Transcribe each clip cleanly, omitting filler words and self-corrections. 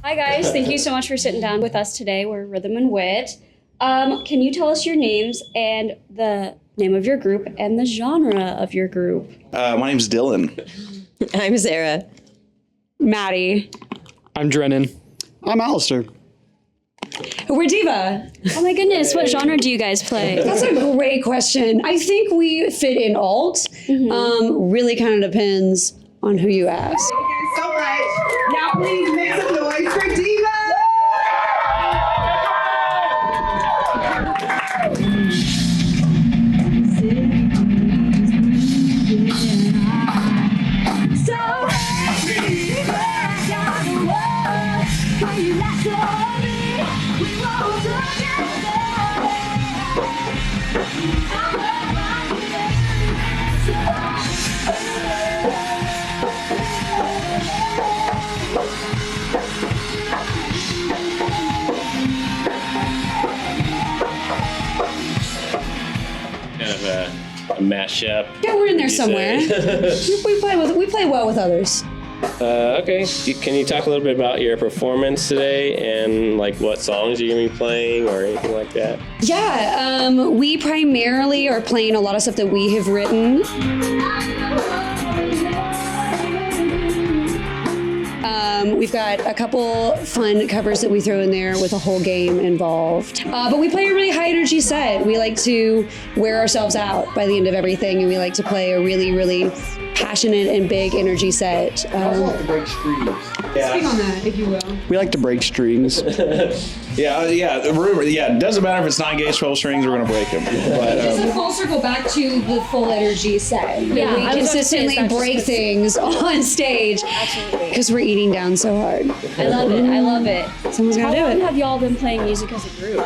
Hi guys, thank you so much for sitting down with us today. We're Rhythm and Wit. Can you tell us your names and the name of your group and the genre of your group? My name's Dylan. I'm Sarah. Maddie. I'm Drennan. I'm Alistair. We're DIVA. Oh my goodness, what genre do you guys play? That's a great question. I think we fit in alt. Really kind of depends on who you ask. Thank you so much. Now please make some noise for DIVA. Kind of a mashup. Yeah, we're in there somewhere. we play well with others. Okay, can you talk a little bit about your performance today and like what songs you're gonna be playing or anything like that? Yeah, we primarily are playing a lot of stuff that we have written. We've got a couple fun covers that we throw in there with a whole game involved. But we play a really high energy set. We like to wear ourselves out by the end of everything, and we like to play a really, really passionate and big energy set. We like to break strings. Yeah. Speak on that, if you will. We like to break strings. It doesn't matter if it's 9 gauge 12 strings, we're gonna break them. But It's a full circle back to the full energy set. Yeah, we I was gonna say, consistently it's not break just- things on stage. Absolutely. Because we're eating down so hard. I love it, I love it. Someone's How gotta do long it. have y'all been playing music as a group?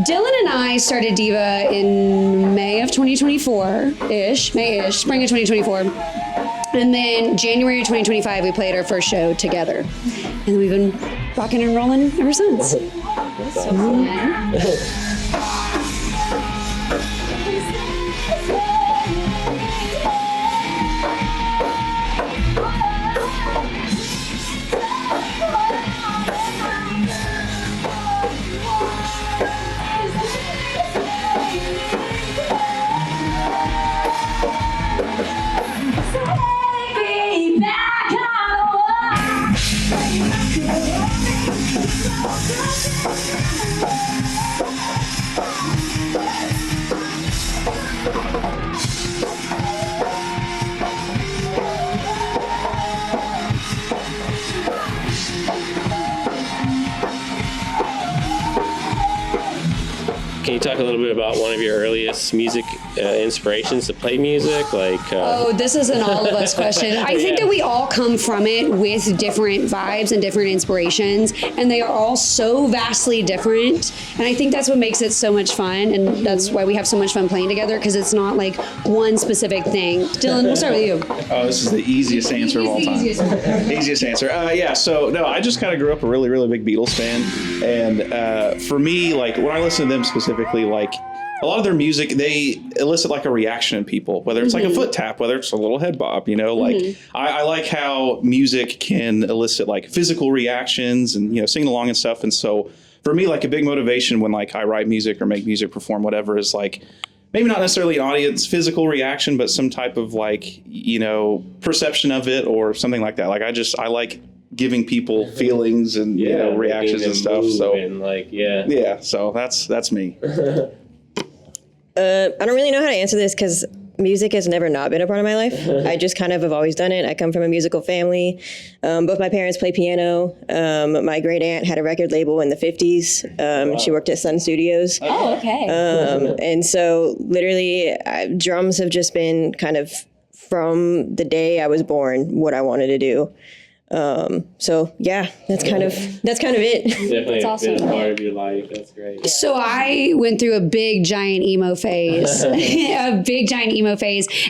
Dylan and I started DIVA in May of 2024-ish, May-ish, spring of 2024. And then January of 2025, we played our first show together. And we've been rocking and rolling ever since. So fun. Can you talk a little bit about one of your earliest music inspirations to play music? Oh, this is an all of us question. I think that we all come from it with different vibes and different inspirations, and they are all so vastly different. And I think that's what makes it so much fun, and that's why we have so much fun playing together, because it's not like one specific thing. Dylan, we'll start with you. oh, this is the easiest answer of all time. Easiest answer. I just kind of grew up a really, really big Beatles fan. And for me, like when I listen to them specifically, like a lot of their music, they elicit like a reaction in people, whether it's like a foot tap, whether it's a little head bob, like I like how music can elicit like physical reactions and, singing along and stuff. And so for me, like a big motivation when like I write music or make music, perform, whatever, is like maybe not necessarily an audience physical reaction, but some type of like, perception of it or something like that. Like I like giving people feelings and reactions and stuff. So so that's me. I don't really know how to answer this because music has never not been a part of my life. I just kind of have always done it. I come from a musical family. Both my parents play piano. My great aunt had a record label in the 50s. She worked at Sun Studios. Oh, okay. And so literally drums have just been kind of from the day I was born what I wanted to do. So yeah, that's kind of it. Definitely That's awesome. been a part of your life. That's great. So I went through a big giant emo phase,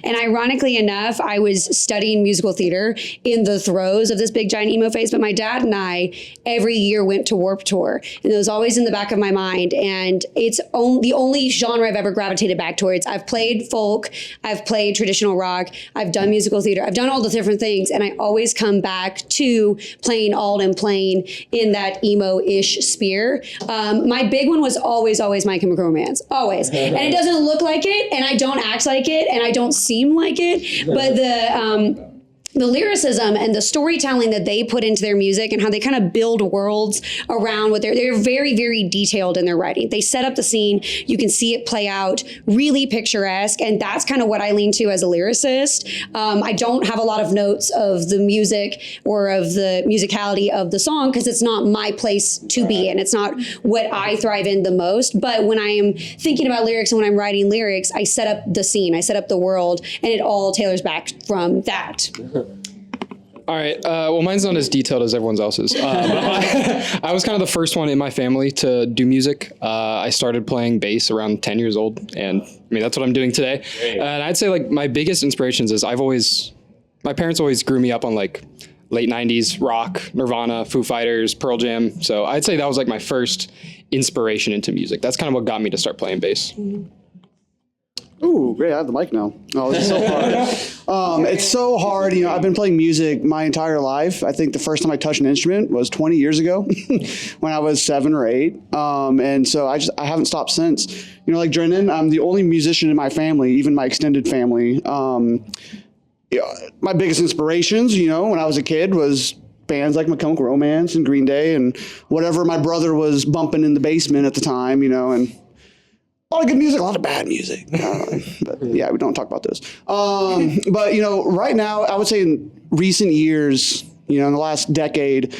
And ironically enough, I was studying musical theater in the throes of this big giant emo phase. But my dad and I every year went to Warped Tour, and it was always in the back of my mind. And it's the only genre I've ever gravitated back towards. I've played folk, I've played traditional rock, I've done musical theater, I've done all the different things. And I always come back to playing alt and playing in that emo-ish sphere. My big one was always My Chemical Romance, always. And it doesn't look like it, and I don't act like it, and I don't seem like it, but the lyricism and the storytelling that they put into their music and how they kind of build worlds around what they're very, very detailed in their writing. They set up the scene. You can see it play out, really picturesque. And that's kind of what I lean to as a lyricist. I don't have a lot of notes of the music or of the musicality of the song because it's not my place to be in. It's not what I thrive in the most. But when I am thinking about lyrics and when I'm writing lyrics, I set up the scene, I set up the world, and it all tailors back from that. All right. Well, mine's not as detailed as everyone else's. But I was kind of the first one in my family to do music. I started playing bass around 10 years old, and I mean that's what I'm doing today. And I'd say like my biggest inspirations is my parents always grew me up on like late 90s rock, Nirvana, Foo Fighters, Pearl Jam. So I'd say that was like my first inspiration into music. That's kind of what got me to start playing bass. Ooh, great! I have the mic now. Oh, this is so hard. It's so hard. You know, I've been playing music my entire life. I think the first time I touched an instrument was 20 years ago, when I was 7 or 8. And so I haven't stopped since. You know, like Drennan, I'm the only musician in my family, even my extended family. My biggest inspirations, you know, when I was a kid was bands like My Chemical Romance and Green Day and whatever my brother was bumping in the basement at the time, you know, and a lot of good music, a lot of bad music. But yeah, we don't talk about those. But, you know, right now, I would say in recent years, you know, in the last decade,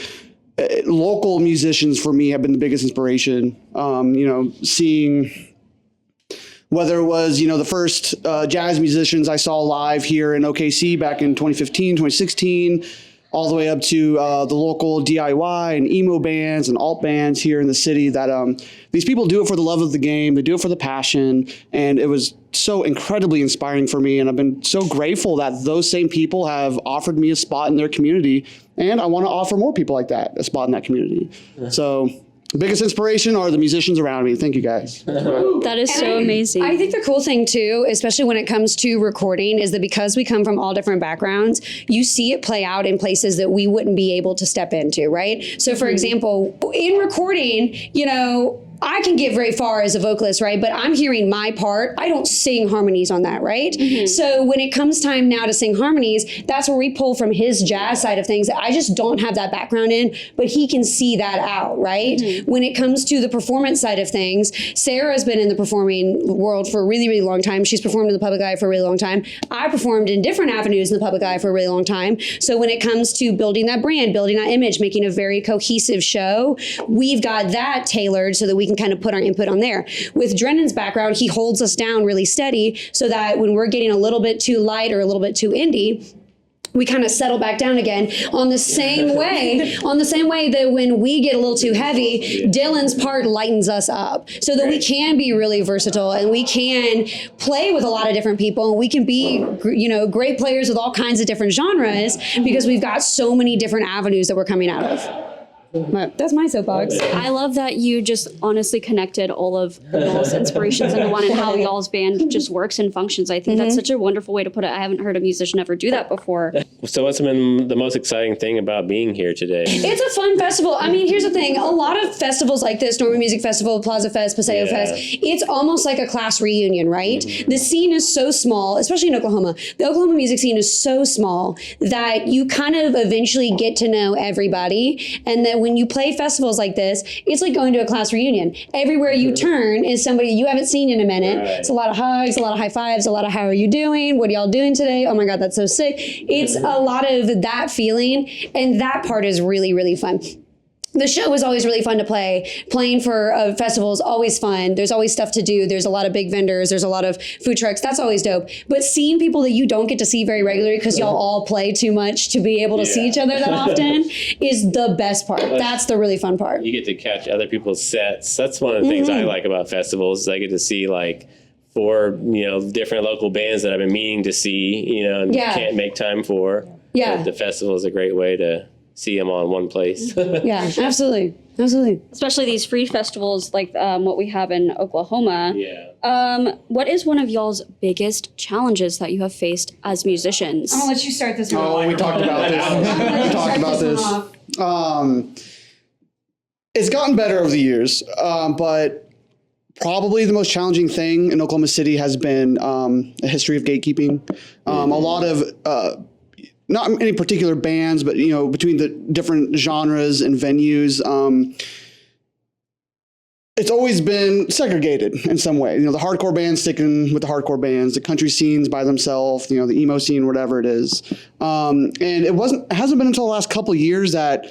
local musicians for me have been the biggest inspiration. You know, seeing whether it was, you know, the first jazz musicians I saw live here in OKC back in 2015, 2016, all the way up to the local DIY and emo bands and alt bands here in the city that these people do it for the love of the game. They do it for the passion. And it was so incredibly inspiring for me. And I've been so grateful that those same people have offered me a spot in their community. And I want to offer more people like that a spot in that community. So the biggest inspiration are the musicians around me. Thank you, guys. That is so amazing. I think the cool thing too, especially when it comes to recording, is that because we come from all different backgrounds, you see it play out in places that we wouldn't be able to step into, right? So for example, in recording, you know, I can get very far as a vocalist, right? But I'm hearing my part. I don't sing harmonies on that, right? So when it comes time now to sing harmonies, that's where we pull from his jazz side of things that I just don't have that background in, but he can see that out, right? When it comes to the performance side of things, Sarah's been in the performing world for a really, really long time. She's performed in the public eye for a really long time. I performed in different avenues in the public eye for a really long time. So when it comes to building that brand, building that image, making a very cohesive show, we've got that tailored so that we can kind of put our input on there. With Drennan's background, he holds us down really steady so that when we're getting a little bit too light or a little bit too indie, we kind of settle back down again on the same way, that when we get a little too heavy, Dylan's part lightens us up so that we can be really versatile and we can play with a lot of different people and we can be, you know, great players with all kinds of different genres because we've got so many different avenues that we're coming out of. That's my soapbox. I love that you just honestly connected all of y'all's inspirations into one and how y'all's band just works and functions. I think that's such a wonderful way to put it. I haven't heard a musician ever do that before. So what's been the most exciting thing about being here today? It's a fun festival. I mean, here's the thing. A lot of festivals like this, Norman Music Festival, Plaza Fest, Paseo Fest, it's almost like a class reunion, right? The scene is so small, especially in Oklahoma. The Oklahoma music scene is so small that you kind of eventually get to know everybody. And then when you play festivals like this, it's like going to a class reunion. Everywhere you turn is somebody you haven't seen in a minute. Right. It's a lot of hugs, a lot of high fives, a lot of how are you doing? What are y'all doing today? Oh my God, that's so sick. It's a lot of that feeling, and that part is really, really fun. the show is always really fun to play. Playing for a festival is always fun. There's always stuff to do. There's a lot of big vendors. There's a lot of food trucks. That's always dope. But seeing people that you don't get to see very regularly because y'all all play too much to be able to see each other that often is the best part. That's the really fun part. You get to catch other people's sets. That's one of the things I like about festivals. Is I get to see like 4, different local bands that I've been meaning to see, and can't make time for. Yeah. But the festival is a great way to see them all in one place. Yeah, absolutely. Absolutely. Especially these free festivals like what we have in Oklahoma. Yeah. What is one of y'all's biggest challenges that you have faced as musicians? I'll let you start this one. Oh, we talked about this. We talked about this. It's gotten better over the years, but probably the most challenging thing in Oklahoma City has been a history of gatekeeping. A lot of not any particular bands, but between the different genres and venues, it's always been segregated in some way. The hardcore bands sticking with the hardcore bands, the country scenes by themselves, the emo scene, whatever it is. And it hasn't been until the last couple of years that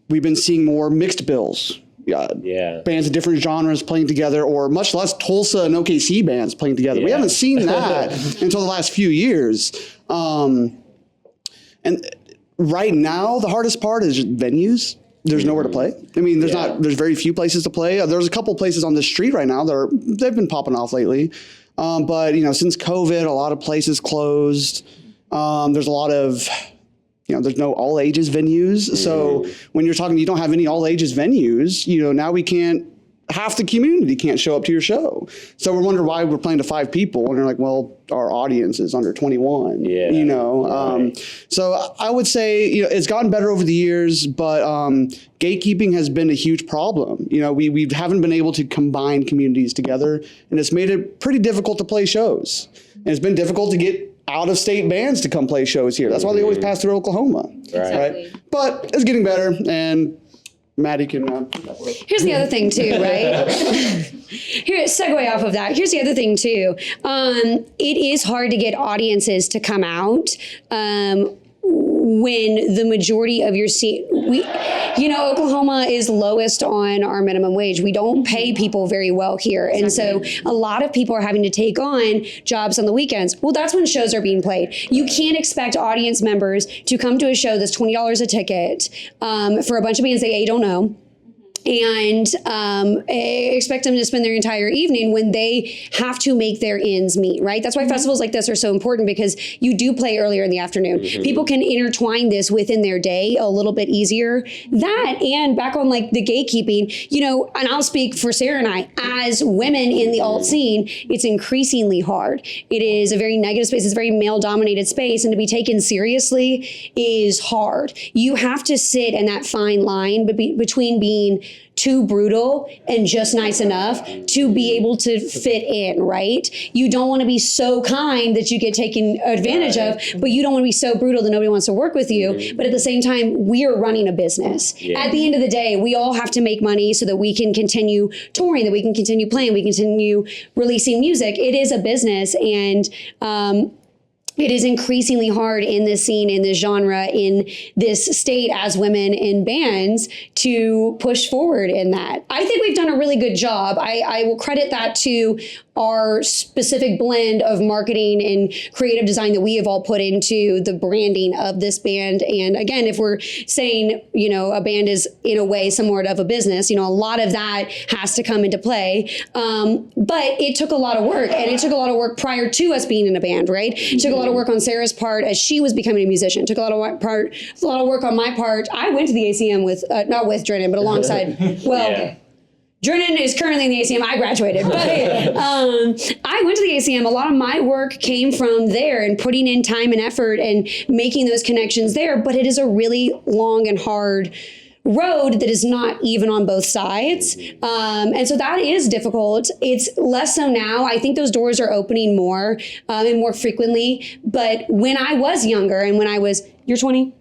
we've been seeing more mixed bills. Bands of different genres playing together, or much less Tulsa and OKC bands playing together. We haven't seen that until the last few years. And right now, the hardest part is just venues. There's nowhere to play. I mean, there's very few places to play. There's a couple places on the street right now they've been popping off lately. But since COVID, a lot of places closed. There's a lot of there's no all ages venues. So when you're talking, you don't have any all ages venues, now half the community can't show up to your show. So we're wondering why we're playing to 5 people. And they're like, well, our audience is under 21, So I would say, it's gotten better over the years, but gatekeeping has been a huge problem. We haven't been able to combine communities together, and it's made it pretty difficult to play shows. And it's been difficult to get out-of-state bands to come play shows here. That's why they always pass through Oklahoma. Right? But it's getting better, and Maddie can... Here's the other thing, too, right? Segue off of that. Here's the other thing, too. It is hard to get audiences to come out when the majority of your scene... Oklahoma is lowest on our minimum wage. We don't pay people very well here. And so a lot of people are having to take on jobs on the weekends. Well, that's when shows are being played. You can't expect audience members to come to a show that's $20 a ticket for a bunch of bands they don't know. And expect them to spend their entire evening when they have to make their ends meet, right? That's why festivals like this are so important, because you do play earlier in the afternoon. People can intertwine this within their day a little bit easier. That, and back on like the gatekeeping, and I'll speak for Sarah and I, as women in the alt scene, it's increasingly hard. It is a very negative space. It's a very male-dominated space, and to be taken seriously is hard. You have to sit in that fine line between being too brutal and just nice enough to be able to fit in, right? You don't want to be so kind that you get taken advantage of, but you don't want to be so brutal that nobody wants to work with you. But at the same time, we are running a business. At the end of the day, we all have to make money so that we can continue touring, that we can continue playing, we continue releasing music. It is a business, and it is increasingly hard in this scene, in this genre, in this state as women in bands to push forward in that. I think we've done a really good job. I will credit that to our specific blend of marketing and creative design that we have all put into the branding of this band. And again, if we're saying, a band is in a way somewhat of a business, a lot of that has to come into play. But it took a lot of work, and it took a lot of work prior to us being in a band, right? It took a lot of work on Sarah's part as she was becoming a musician. It took a lot of work on my part. I went to the ACM with, not with Drennan, but alongside, Drennan is currently in the ACM. I graduated, but I went to the ACM. A lot of my work came from there and putting in time and effort and making those connections there. But it is a really long and hard road that is not even on both sides. And so that is difficult. It's less so now. I think those doors are opening more and more frequently. But when I was younger and when I was, you're 20?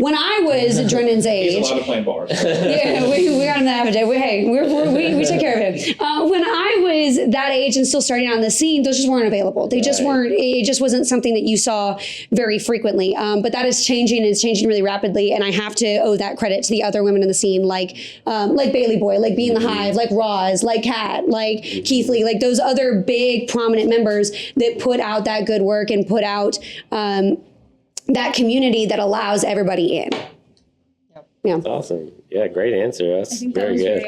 when I was Drennan's age, He's allowed to play in bars. yeah, we got him that half a day. We take care of him. When I was that age and still starting on the scene, those just weren't available. They just weren't. It just wasn't something that you saw very frequently. But that is changing. It's changing really rapidly, and I have to owe that credit to the other women in the scene, like Bailey Boy, like Bee in the Hive, like Roz, like Kat, like Keith Lee, like those other big prominent members that put out that good work and put out that community that allows everybody in. Yeah. That's awesome. Yeah, great answer. That's very good.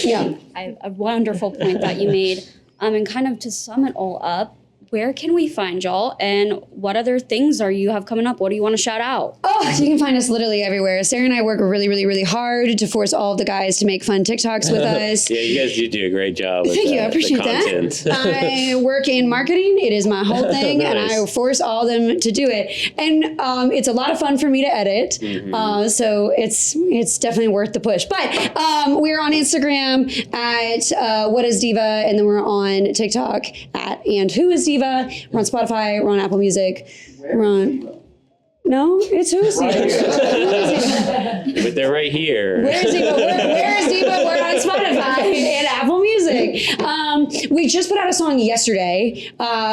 Yeah. A wonderful point that you made. And kind of to sum it all up, where can we find y'all, and what other things are you have coming up? What do you want to shout out? Oh, you can find us literally everywhere. Sarah and I work really, really, really hard to force all of the guys to make fun TikToks with us. Yeah, you guys do a great job with Thank you. I appreciate that. I work in marketing. It is my whole thing, Nice. and I force all of them to do it. And it's a lot of fun for me to edit. So it's definitely worth the push. But we're on Instagram at What Is Diva, and then we're on TikTok at And Who Is Diva. We're on Spotify. We're on Apple Music. We're on. No, it's Who Is Diva. But they're right here. Where is Diva? Where is Diva? We're on Spotify and Apple Music. We just put out a song yesterday.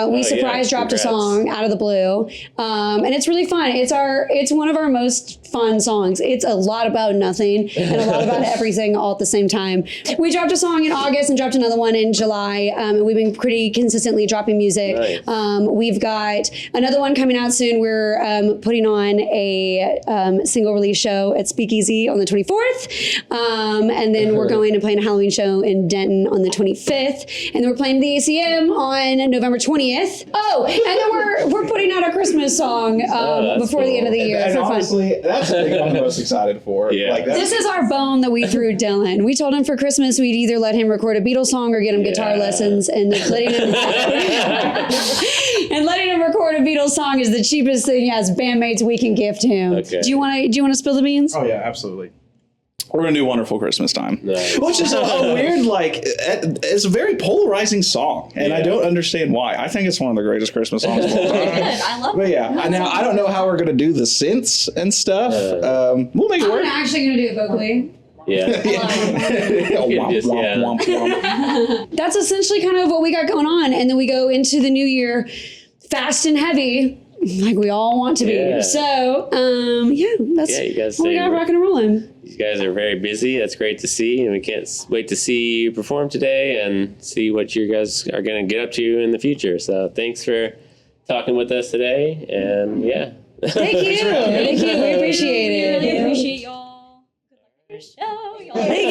We surprise dropped a song out of the blue, and it's really fun. It's one of our most fun songs. It's a lot about nothing and a lot about everything all at the same time. We dropped a song in August and dropped another one in July. And we've been pretty consistently dropping music. Nice. We've got another one coming out soon. We're putting on a single release show at Speakeasy on the 24th. And then we're going and playing a Halloween show in Denton on the 25th. And then we're playing the ACM on November 20th. Oh, and then we're putting out a Christmas song before the end of the year. And for fun. honestly, that's the thing I'm most excited for. Yeah. Like, This is our bone that we threw Dylan. We told him for Christmas we'd either let him record a Beatles song or get him guitar lessons, and letting him record a Beatles song is the cheapest thing as bandmates we can gift him. Okay. Do you want to spill the beans? Oh yeah, absolutely. We're gonna do Wonderful Christmas Time, Nice. which is a weird, like, it's a very polarizing song, and I don't understand why. I think it's one of the greatest Christmas songs of all time. I love But yeah, I don't know how we're gonna do the synths and stuff. We'll make it work. I'm actually going to do it vocally. Yeah. Womp, womp, womp, womp. That's essentially kind of what we got going on. And then we go into the new year fast and heavy, like we all want to be. Yeah. So, that's Yeah, you guys what we got rocking and rolling. You guys are very busy. That's great to see, and we can't wait to see you perform today and see what you guys are going to get up to in the future. So thanks for talking with us today, and yeah. Thank you. Thank you. We appreciate it. Really appreciate y'all. Good luck with your show. Y'all. Thank